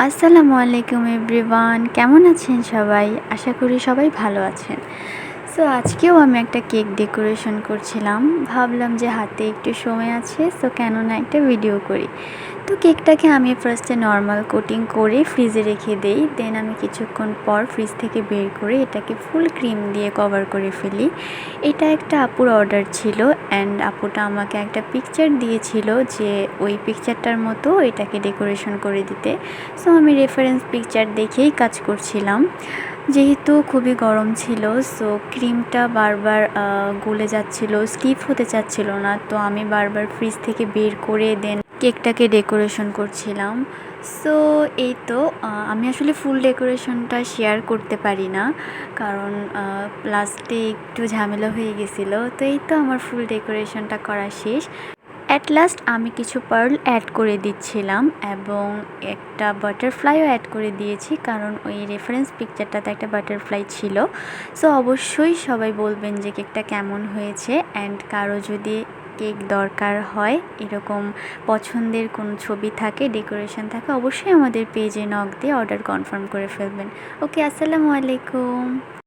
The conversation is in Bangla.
আসসালামু আলাইকুম এভরিওয়ান, কেমন আছেন সবাই? আশা করি সবাই ভালো আছেন। সো আজকেও আমি একটা কেক ডেকোরেশন করছিলাম। ভাবলাম যে হাতে একটু সময় আছে, সো কেন না একটা ভিডিও করি। তো কেকটাকে আমি ফার্স্টে নর্মাল কোটিং করে ফ্রিজে রেখে দেই। দেন আমি কিছুক্ষণ পর ফ্রিজ থেকে বের করে এটাকে ফুল ক্রিম দিয়ে কভার করে ফেলি। এটা একটা আপুর অর্ডার ছিল অ্যান্ড আপুটা আমাকে একটা পিকচার দিয়েছিল যে ওই পিকচারটার মতো এটাকে ডেকোরেশন করে দিতে। সো আমি রেফারেন্স পিকচার দেখেই কাজ করছিলাম। যেহেতু খুবই গরম ছিল, সো ক্রিমটা বারবার গলে যাচ্ছিল, স্কিপ হতে চাচ্ছিল না। তো আমি বারবার ফ্রিজ থেকে বের করে দেন কেকটাকে ডেকোরেশন করছিলাম। সো এই তো আমি আসলে ফুল ডেকোরেশনটা শেয়ার করতে পারি না, কারণ লাস্টে একটু ঝামেলা হয়ে গেছিলো। তো এই তো আমার ফুল ডেকোরেশনটা করা শেষ। অ্যাট লাস্ট আমি কিছু পার্ল অ্যাড করে দিচ্ছিলাম এবং একটা বাটারফ্লাইও অ্যাড করে দিয়েছি, কারণ ওই রেফারেন্স পিকচারটাতে একটা বাটারফ্লাই ছিল। সো অবশ্যই সবাই বলবেন যে কেকটা কেমন হয়েছে, অ্যান্ড কারো যদি কেক দরকার হয়, এরকম পছন্দের কোনো ছবি থাকে, ডেকোরেশন থাকে, অবশ্যই আমাদের পেজে নক দিয়ে অর্ডার কনফার্ম করে ফেলবেন। ওকে, আসসালামু আলাইকুম।